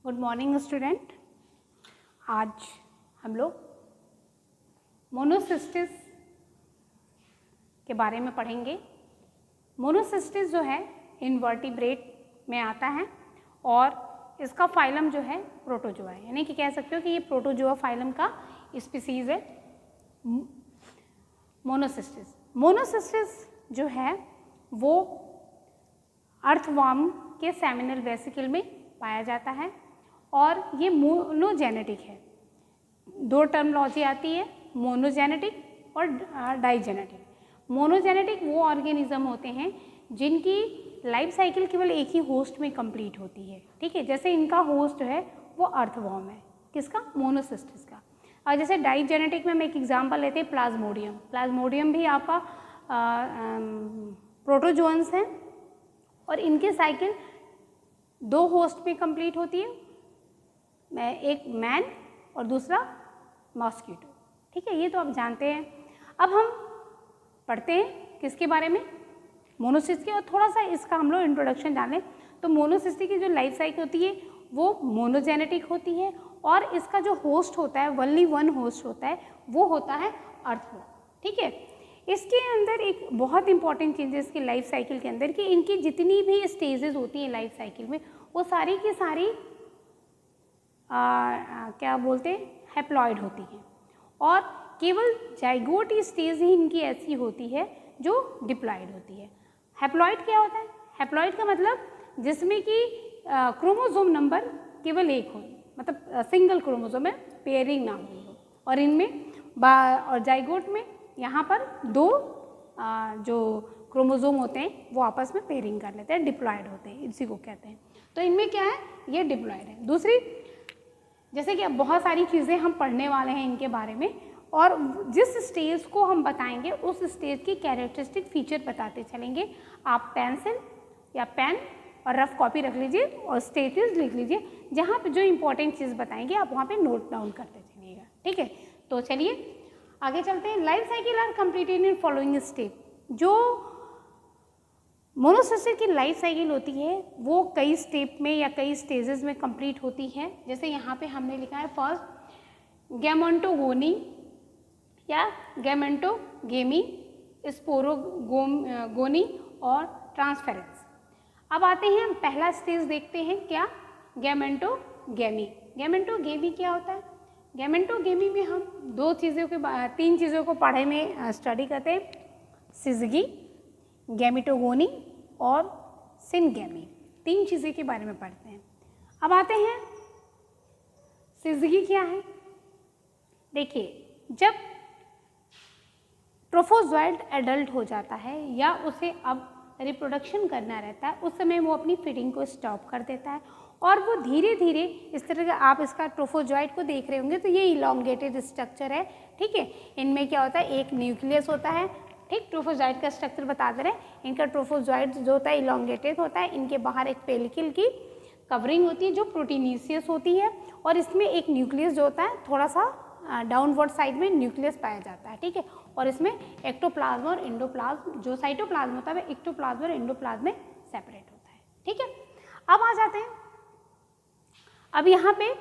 Good morning student. आज हम लोग मोनोसिस्टिस के बारे में पढ़ेंगे। मोनोसिस्टिस जो है इनवर्टिब्रेट में आता है और इसका फाइलम जो है प्रोटोजोआ है, यानी कि कह सकते हो कि ये प्रोटोजोआ फाइलम का स्पीसीज है मोनोसिस्टिस। मोनोसिस्टिस जो है वो अर्थवर्म के सेमिनल वेसिकल में पाया जाता है और ये मोनोजेनेटिक है। दो टर्मोलॉजी आती है, मोनोजेनेटिक और डाइजेनेटिक। मोनोजेनेटिक वो ऑर्गेनिज्म होते हैं जिनकी लाइफ साइकिल केवल एक ही होस्ट में कंप्लीट होती है, ठीक है। जैसे इनका होस्ट है वो अर्थवर्म है, किसका? मोनोसिस्टिस का। और जैसे डाइजेनेटिक में हम एक एग्जांपल लेते हैं प्लाज्मोडियम। प्लाज्मोडियम भी आपका प्रोटोजोअन्स हैं और इनकी साइकिल दो होस्ट में कंप्लीट होती है, एक मैन और दूसरा मॉस्किटो, ठीक है। ये तो आप जानते हैं। अब हम पढ़ते हैं किसके बारे में? मोनोसिस्टिस के। और थोड़ा सा इसका हम लोग इंट्रोडक्शन जानें तो मोनोसिस्टिस की जो लाइफ साइकिल होती है वो मोनोजेनेटिक होती है और इसका जो होस्ट होता है, ओनली वन होस्ट होता है, वो होता है अर्थवर्म, ठीक है। इसके अंदर एक बहुत इंपॉर्टेंट चीज़ है इसकी लाइफ साइकिल के अंदर कि इनकी जितनी भी स्टेजेस होती हैं लाइफ साइकिल में वो सारी की सारी क्या बोलते हैं, हैप्लॉइड होती हैं और केवल जाइगोट स्टेज ही इनकी ऐसी होती है जो डिप्लॉइड होती है। हैप्लॉइड क्या होता है? हैप्लॉइड का मतलब जिसमें कि क्रोमोसोम नंबर केवल एक हो, मतलब सिंगल क्रोमोसोम में पेयरिंग ना हुई हो। और इनमें और जाइगोट में यहाँ पर दो जो क्रोमोसोम होते हैं वो आपस में पेयरिंग कर लेते हैं, डिप्लॉइड होते हैं, इसी को कहते हैं। तो इनमें क्या है, ये डिप्लॉइड है। दूसरी, जैसे कि अब बहुत सारी चीज़ें हम पढ़ने वाले हैं इनके बारे में और जिस स्टेज को हम बताएंगे उस स्टेज की कैरेक्टरिस्टिक फीचर बताते चलेंगे। आप पेंसिल या पेन और रफ कॉपी रख लीजिए और स्टेजेस लिख लीजिए, जहाँ पे जो इंपॉर्टेंट चीज़ बताएंगे आप वहाँ पे नोट डाउन करते चलिएगा, ठीक है। तो चलिए आगे चलते हैं। Life cycle are completed in following step. जो मोनोसिस्टिस की लाइफ साइकिल होती है वो कई स्टेप में या कई स्टेजेस में कंप्लीट होती है। जैसे यहाँ पे हमने लिखा है फर्स्ट गैमेटोगोनी या गैमेटोगेमी, स्पोरोगोनी और ट्रांसफेरेंस। अब आते हैं, पहला स्टेज देखते हैं, क्या? गैमेटोगेमी। गैमेटोगेमी क्या होता है? गैमेटोगेमी में हम तीन चीज़ों को पढ़े में स्टडी करते हैं, सिज़गी, गैमेटोगोनी और सिनगेमी। तीन चीज़ें के बारे में पढ़ते हैं। अब आते हैं, सिज़गी क्या है? देखिए, जब ट्रोफोजॉइड एडल्ट हो जाता है या उसे अब रिप्रोडक्शन करना रहता है, उस समय वो अपनी फीडिंग को स्टॉप कर देता है और वो धीरे धीरे इस तरह का, आप इसका ट्रोफोजॉइड को देख रहे होंगे तो ये इलोंगेटेड स्ट्रक्चर है, ठीक है। इनमें क्या होता है, एक न्यूक्लियस होता है, ठीक। ट्रोफोजॉइड का स्ट्रक्चर बता दे रहे हैं। इनका ट्रोफोजॉइड जो होता है इलोंगेटेड होता है, इनके बाहर एक पेलिकल की कवरिंग होती है जो प्रोटीनेशियस होती है और इसमें एक न्यूक्लियस जो होता है थोड़ा सा डाउनवर्ड साइड में न्यूक्लियस पाया जाता है, ठीक है। और इसमें एक्टोप्लाज्म और एंडोप्लाज्म, जो साइटोप्लाज्म होता है एक्टोप्लाज्म और एंडोप्लाज्म में सेपरेट होता है, ठीक है। अब आ जाते हैं, अब यहाँ पे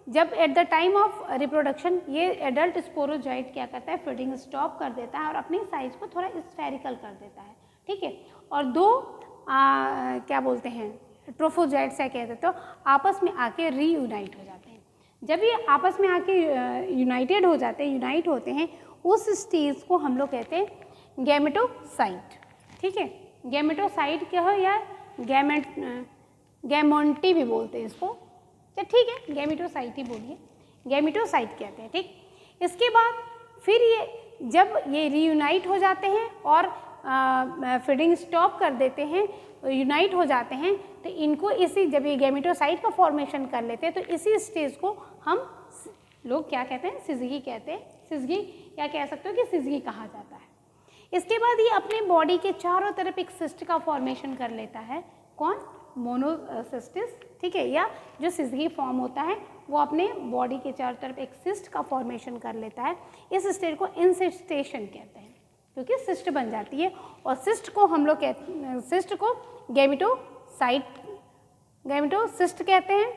जब at the time of reproduction ये एडल्ट स्पोरोजॉइड क्या करता है, फीडिंग स्टॉप कर देता है और अपनी साइज को थोड़ा स्फेरिकल कर देता है, ठीक है। और दो क्या बोलते हैं, ट्रोफोजॉइड से कहते हैं, तो आपस में आके रीयूनाइट हो जाते हैं। जब ये आपस में आके यूनाइट होते हैं, उस स्टेज को हम लोग कहते हैं गैमेटोसाइट, ठीक है। गैमेटोसाइट क्या हो या गैमेंटी भी बोलते हैं इसको, ठीक है, गैमेटोसाइट ही बोलिए, गैमेटोसाइट कहते हैं, ठीक। इसके बाद फिर ये जब ये रीयूनाइट हो जाते हैं और फीडिंग स्टॉप कर देते हैं, यूनाइट हो जाते हैं, तो इनको इसी, जब ये गैमेटोसाइट का फॉर्मेशन कर लेते हैं तो इसी स्टेज को हम लोग क्या कहते हैं, सिज़गी कहते हैं। सिज़गी या कह सकते हो कि सिज़गी कहा जाता है। इसके बाद ये अपने बॉडी के चारों तरफ एक सिस्ट का फॉर्मेशन कर लेता है। कौन? मोनोसिस्टिस, ठीक है। या जो सिज़गी फॉर्म होता है वो अपने बॉडी के चारों तरफ एक सिस्ट का फॉर्मेशन कर लेता है। इस स्टेज को इंसिस्टेशन कहते हैं क्योंकि सिस्ट बन जाती है और सिस्ट को हम लोग सिस्ट को गैमेटोसिस्ट कहते हैं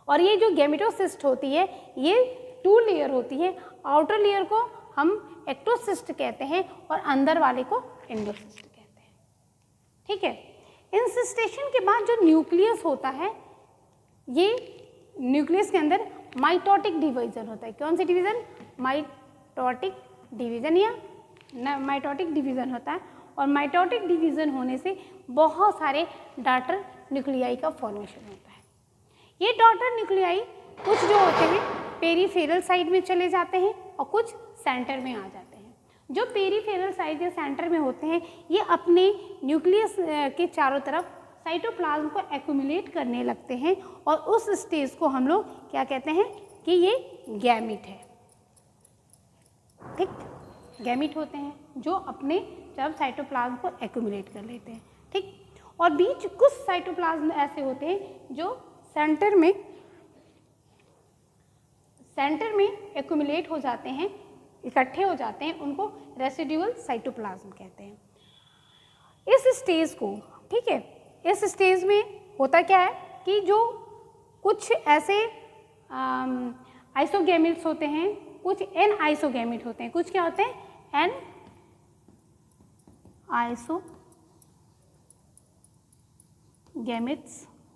और ये जो गैमेटोसिस्ट होती है ये 2 लेयर होती है। आउटर लेयर को हम एक्टोसिस्ट कहते हैं और अंदर वाले को एंडोसिस्ट कहते हैं। ठीक है, इंसिस्टेशन के बाद जो न्यूक्लियस होता है, ये न्यूक्लियस के अंदर माइटोटिक डिवीजन होता है। कौन सी डिवीजन? माइटोटिक डिवीजन या माइटोटिक डिवीजन होता है। और माइटोटिक डिवीजन होने से बहुत सारे डॉटर न्यूक्लियाई का फॉर्मेशन होता है। ये डॉटर न्यूक्लियाई कुछ जो होते हैं पेरीफेरल साइड में चले जाते हैं और कुछ सेंटर में आ जाते हैं। जो पेरीफेरल साइड या सेंटर में होते हैं ये अपने न्यूक्लियस के चारों तरफ साइटोप्लाज्म को एक्यूमुलेट करने लगते हैं और उस स्टेज को हम लोग क्या कहते हैं कि ये गैमीट है। ठीक, गैमीट होते हैं जो अपने जब साइटोप्लाज्म को एक्यूमुलेट कर लेते हैं। ठीक, और बीच कुछ साइटोप्लाज्म ऐसे होते हैं जो सेंटर में एक्यूमुलेट हो जाते हैं, इकट्ठे हो जाते हैं, उनको रेसिड्यूअल साइटोप्लाज्म कहते हैं। इस स्टेज को, ठीक है, इस स्टेज में होता क्या है कि जो कुछ ऐसे आइसोगैमेट्स होते हैं, कुछ एन आइसोगैमेट होते हैं। कुछ क्या होते हैं? एन आइसोगैमेट्स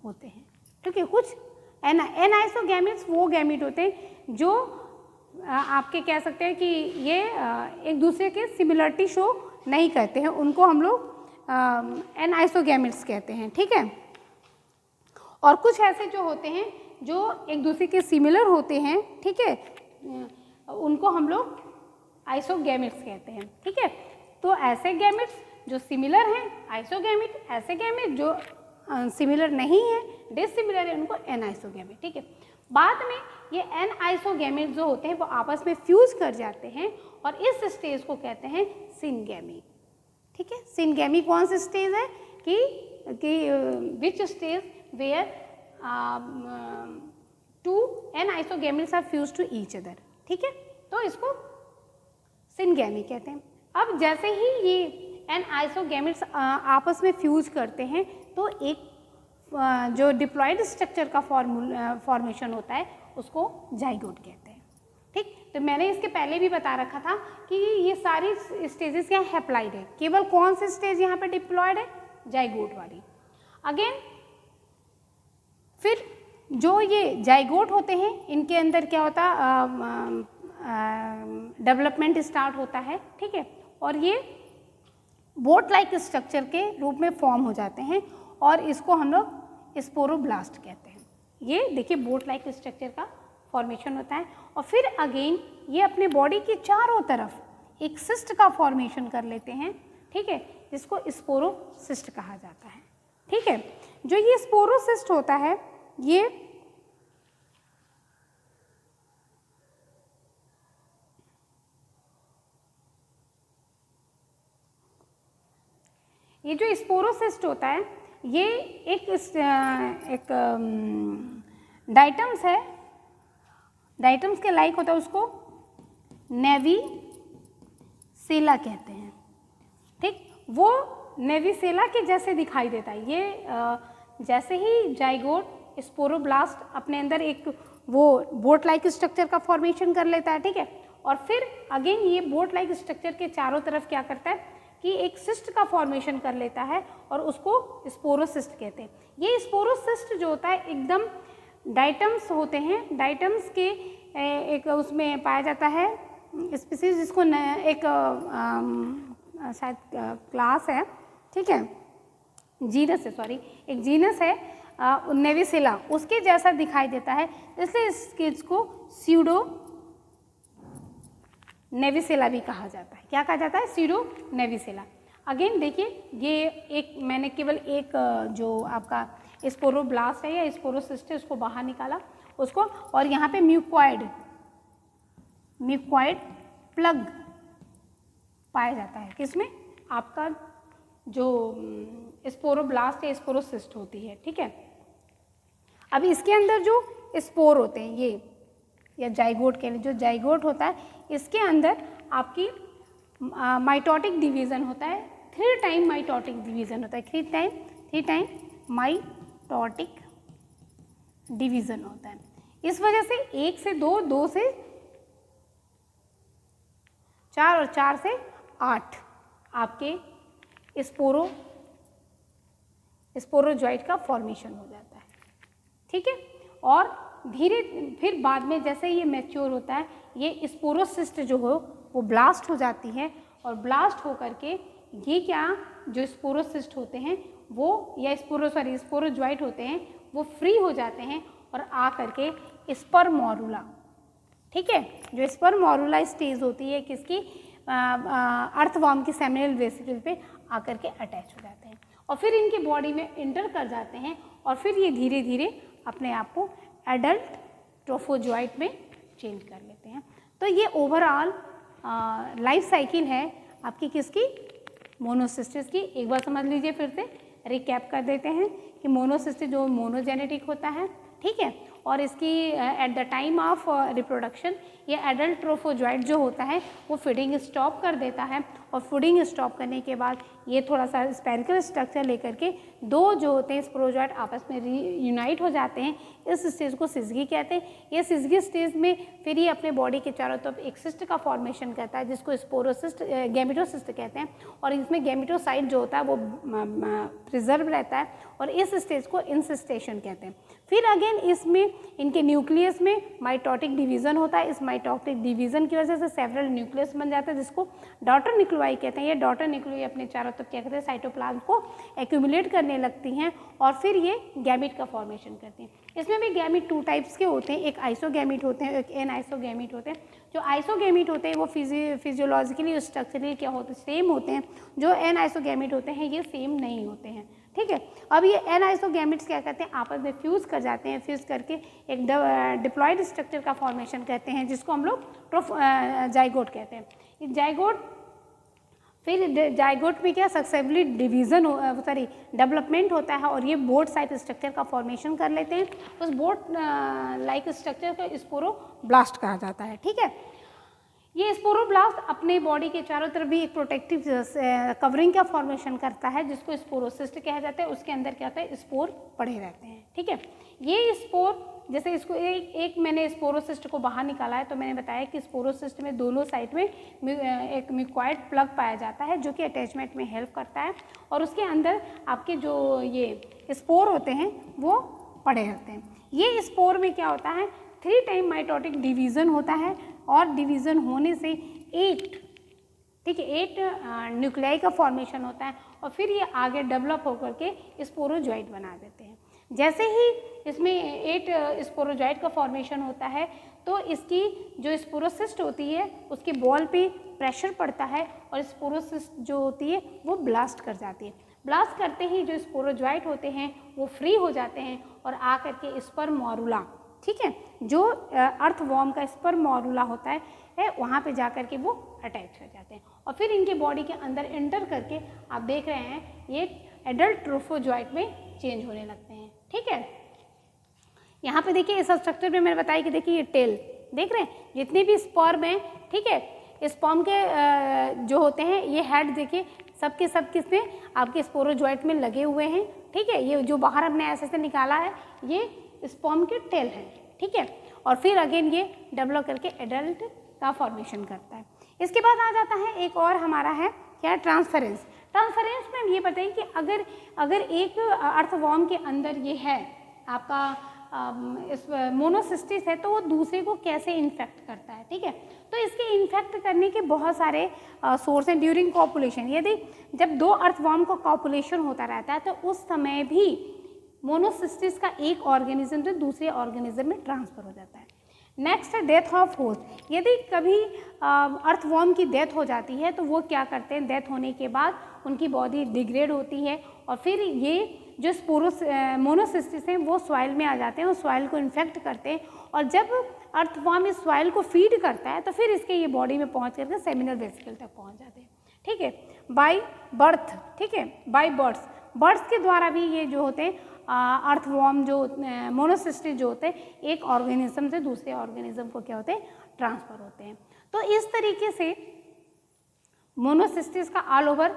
होते हैं। ठीक है, कुछ एन आइसोगैमेट्स वो गैमेट होते हैं जो आपके कह सकते हैं कि ये एक दूसरे के सिमिलरिटी शो नहीं करते हैं, उनको हम लोग एन आइसोगैमेट्स कहते हैं। ठीक है, और कुछ ऐसे जो होते हैं जो एक दूसरे के सिमिलर होते हैं, ठीक है, उनको हम लोग आइसोगैमेट्स कहते हैं। ठीक है, तो ऐसे गैमेट्स जो सिमिलर हैं आइसोगैमेट, ऐसे गैमेट जो सिमिलर नहीं है डिसिमिलर है उनको एन आइसोगैमेट। ठीक है, बाद में ये एन आइसोगैमेट जो होते हैं वो आपस में फ्यूज कर जाते हैं और इस स्टेज को कहते हैं सिनगैमी। ठीक है, सिनगैमी कौन सा स्टेज है कि which stage where 2 n isogametes are fused to each other. ठीक है, तो इसको सिनगैमी कहते हैं। अब जैसे ही ये एन आइसोगैमेट्स आपस में फ्यूज करते हैं तो एक जो डिप्लॉयड स्ट्रक्चर का फॉर्मेशन होता है उसको जाइगोट कहते हैं। ठीक, तो मैंने इसके पहले भी बता रखा था कि ये सारी स्टेजेस यहाँ हैप्लाइड है, केवल कौन सी स्टेज यहाँ पे डिप्लॉयड है? जाइगोट वाली। अगेन फिर जो ये जाइगोट होते हैं इनके अंदर क्या होता है? डेवलपमेंट स्टार्ट होता है। ठीक है, और ये बोट लाइक स्ट्रक्चर के रूप में फॉर्म हो जाते हैं और इसको हम लोग स्पोरोब्लास्ट कहते हैं। ये देखिए बोट लाइक स्ट्रक्चर का फॉर्मेशन होता है और फिर अगेन ये अपने बॉडी के चारों तरफ एक सिस्ट का फॉर्मेशन कर लेते हैं। ठीक है, जिसको स्पोरोसिस्ट कहा जाता है। ठीक है, जो ये स्पोरोसिस्ट होता है ये जो स्पोरोसिस्ट होता है ये एक डाइटम्स है, डाइटम्स के लाइक होता है, उसको नेविसेला कहते हैं। ठीक, वो नेविसेला के जैसे दिखाई देता है। ये जैसे ही जाइगोट स्पोरोब्लास्ट अपने अंदर एक वो बोट लाइक स्ट्रक्चर का फॉर्मेशन कर लेता है। ठीक है, और फिर अगेन ये बोट लाइक स्ट्रक्चर के चारों तरफ क्या करता है कि एक सिस्ट का फॉर्मेशन कर लेता है और उसको स्पोरोसिस्ट कहते हैं। ये स्पोरोसिस्ट जो होता है एकदम डाइटम्स होते हैं। डाइटम्स के एक उसमें पाया जाता है स्पीसीज, जिसको एक शायद क्लास है, ठीक है, जीनस है, सॉरी, एक जीनस है नेविसेला, उसके जैसा दिखाई देता है, इसलिए इसको स्यूडो नेविसेला भी कहा जाता है। क्या कहा जाता है? स्यूडो नेविसेला। अगेन देखिए ये एक मैंने केवल एक जो आपका स्पोरोब्लास्ट है या स्पोरोसिस्ट है उसको बाहर निकाला उसको, और यहाँ पे म्यूकॉइड प्लग पाया जाता है। किसमें? आपका जो स्पोरोब्लास्ट या स्पोरोसिस्ट होती है। ठीक है, अब इसके अंदर जो स्पोर होते हैं ये या जाइगोट के लिए जो जाइगोट होता है इसके अंदर आपकी माइटोटिक डिवीज़न होता है, 3 टाइम माइटोटिक डिवीज़न होता है, 3 टाइम माइटोटिक डिवीज़न होता है। इस वजह से 1 से 2, 2 से 4 और 4 से 8 आपके स्पोरोजॉइट का फॉर्मेशन हो जाता है, ठीक है। और धीरे फिर बाद में जैसे ये मैच्योर होता है, ये स्पोरोसिस्ट जो हो वो ब्लास्ट हो जाती है, और ब्लास्ट हो करके ये क्या जो स्पोरोसिस्ट होते हैं वो या स्पोरोजॉइट होते हैं वो फ्री हो जाते हैं और आ करके स्पर्मोरुला, ठीक है, जो स्पर्मोरुला स्टेज होती है किसकी, अर्थवर्म की सेमिनल वेसिकल पे आकर के अटैच हो जाते हैं और फिर इनके बॉडी में इंटर कर जाते हैं और फिर ये धीरे धीरे अपने आप को एडल्ट ट्रोफोजॉइट में चेंज कर लेते हैं। तो ये ओवरऑल लाइफ साइकिल है आपकी किसकी, मोनोसिस्टिस की। एक बार समझ लीजिए, फिर से रिकैप कर देते हैं कि मोनोसिस्टिस जो मोनोजेनेटिक होता है, ठीक है, और इसकी at the time of reproduction ये एडल्ट ट्रोफोजॉइट जो होता है वो फीडिंग स्टॉप कर देता है और फीडिंग स्टॉप करने के बाद ये थोड़ा सा स्पेरिकल स्ट्रक्चर लेकर के दो जो होते हैं स्पोरोजॉइट आपस में यूनाइट हो जाते हैं। इस स्टेज को सिजगी कहते हैं। ये सिजगी स्टेज में फिर ये अपने बॉडी के चारों तरफ एक सिस्ट का फॉर्मेशन करता है जिसको स्पोरोसिस्ट गैमेटोसिस्ट कहते हैं, और इसमें गैमेटोसाइट जो होता है वो प्रिजर्व रहता है और इस स्टेज को इंसिस्टेशन कहते हैं। फिर अगेन इसमें इनके न्यूक्लियस में माइटोटिक डिवीज़न होता है। इस माइटोटिक डिवीज़न की वजह से सेवरल न्यूक्लियस बन जाता है जिसको डॉटर न्यूक्लियाई कहते हैं। ये डॉटर न्यूक्लियाई अपने चारों तरफ क्या कहते हैं, साइटोप्लाज्म को एक्यूमुलेट करने लगती हैं और फिर ये गैमीट का फॉर्मेशन करती हैं। इसमें भी गैमीट 2 टाइप्स के होते हैं, एक आइसोगैमीट होते हैं, एक एनाइसोगैमीट होते हैं। जो आइसोगैमीट होते हैं वो फिजियोलॉजिकली स्ट्रक्चरली क्या होते हैं, सेम होते हैं। जो एनाइसोगैमीट होते हैं ये सेम नहीं होते हैं, ठीक है। अब ये एनाइसोगैमिट्स क्या करते हैं, आपस में फ्यूज़ कर जाते हैं, फ्यूज़ करके एक डिप्लॉयड स्ट्रक्चर का फॉर्मेशन करते हैं जिसको हम लोग जाइगोट कहते हैं। ये जाइगोट फिर जाइगोट में क्या सक्सेसिवली डिवीज़न डेवलपमेंट होता है और ये बोट साइट स्ट्रक्चर का फॉर्मेशन कर लेते हैं। उस बोट लाइक स्ट्रक्चर को स्पोरोब्लास्ट कहा जाता है, ठीक है। ये स्पोरोब्लास्ट अपने बॉडी के चारों तरफ भी एक प्रोटेक्टिव कवरिंग का फॉर्मेशन करता है जिसको स्पोरोसिस्ट कहा जाता है। उसके अंदर क्या होता है, स्पोर पड़े रहते हैं, ठीक है। ये स्पोर जैसे इसको एक मैंने स्पोरोसिस्ट को बाहर निकाला है तो मैंने बताया कि स्पोरोसिस्ट में दोनों साइड में एक म्यूकॉइड प्लग पाया जाता है जो कि अटैचमेंट में हेल्प करता है और उसके अंदर आपके जो ये स्पोर होते हैं वो पड़े रहते हैं। ये स्पोर में क्या होता है, 3 टाइम माइटोटिक डिवीज़न होता है और डिवीज़न होने से 8, ठीक है, 8 न्यूक्लियाई का फॉर्मेशन होता है और फिर ये आगे डेवलप होकर के स्पोरोजॉइट बना देते हैं। जैसे ही इसमें 8 स्पोरोजॉइट का फॉर्मेशन होता है तो इसकी जो स्पोरोसिस्ट होती है उसके बॉल पे प्रेशर पड़ता है और स्पोरोसिस्ट जो होती है वो ब्लास्ट कर जाती है। ब्लास्ट करते ही जो स्पोरोजॉइट होते हैं वो फ्री हो जाते हैं और आ करके स्पर्मोरुला, ठीक है, जो अर्थवॉर्म का स्पर्मोरुला होता है वहाँ पे जा कर के वो अटैच हो जाते हैं और फिर इनके बॉडी के अंदर एंटर करके आप देख रहे हैं ये एडल्ट ट्रोफोजॉइट में चेंज होने लगते हैं, ठीक है। यहाँ पे देखिए इस स्ट्रक्चर में मैंने बताया कि देखिए ये टेल देख रहे हैं, जितने भी स्पर्म हैं, ठीक है, स्पर्म के जो होते हैं ये हेड देखिए सबके सब किसमें आपके स्पोरोजॉइट में लगे हुए हैं, ठीक है। ये जो बाहर हमने ऐसे से निकाला है ये स्पर्म के टेल है, ठीक है, और फिर अगेन ये डेवलप करके एडल्ट का फॉर्मेशन करता है। इसके बाद आ जाता है एक और हमारा है क्या, ट्रांसफरेंस। ट्रांसफरेंस में ये बताइए कि अगर एक अर्थवॉर्म के अंदर ये है आपका इस मोनोसिस्टिस है तो वो दूसरे को कैसे इन्फेक्ट करता है, ठीक है। तो इसके इन्फेक्ट करने के बहुत सारे सोर्स हैं। ड्यूरिंग कॉपुलेशन, यदि जब 2 अर्थवॉर्म का कॉपुलेशन होता रहता है तो उस समय भी मोनोसिस्टिस का एक ऑर्गेनिज्म से दूसरे ऑर्गेनिज्म में ट्रांसफर हो जाता है। नेक्स्ट है डेथ ऑफ होस्ट। यदि कभी अर्थवॉर्म की डेथ हो जाती है तो वो क्या करते हैं, डेथ होने के बाद उनकी बॉडी डिग्रेड होती है और फिर ये जो मोनोसिस्टिस हैं वो सॉइल में आ जाते हैं और सॉइल को इन्फेक्ट करते हैं और जब अर्थवॉर्म इस सॉइल को फीड करता है तो फिर इसके ये बॉडी में पहुंच करके सेमिनल वेसिकल तक पहुंच जाते हैं, ठीक है, बाय बर्थ, ठीक है, बाय बर्ड्स के द्वारा भी ये जो होते हैं अर्थवॉर्म जो मोनोसिस्टिस जो होते हैं एक ऑर्गेनिज्म से दूसरे ऑर्गेनिज्म को क्या होते हैं, ट्रांसफ़र होते हैं। तो इस तरीके से मोनोसिस्टिस का ऑल ओवर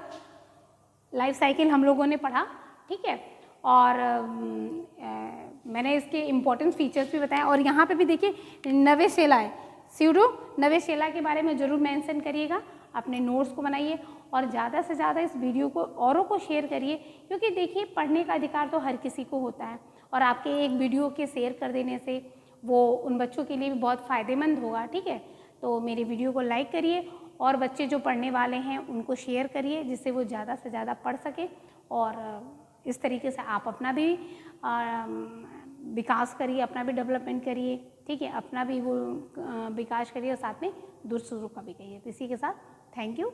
लाइफ साइकिल हम लोगों ने पढ़ा, ठीक है, और मैंने इसके इम्पोर्टेंट फीचर्स भी बताए। और यहाँ पे भी देखिए नवेशेला है, स्यूडो नवेशेला के बारे में ज़रूर मेंशन करिएगा, अपने नोट्स को बनाइए और ज़्यादा से ज़्यादा इस वीडियो को औरों को शेयर करिए, क्योंकि देखिए पढ़ने का अधिकार तो हर किसी को होता है और आपके एक वीडियो के शेयर कर देने से वो उन बच्चों के लिए भी बहुत फ़ायदेमंद होगा। ठीक है, तो मेरे वीडियो को लाइक करिए और बच्चे जो पढ़ने वाले हैं उनको शेयर करिए, जिससे वो ज़्यादा से ज़्यादा पढ़ सकें और इस तरीके से आप अपना भी विकास करिए, अपना भी डेवलपमेंट करिए। ठीक है, अपना भी वो विकास करिए और साथ में दूसरों का भी करिए। तो इसी के साथ थैंक यू।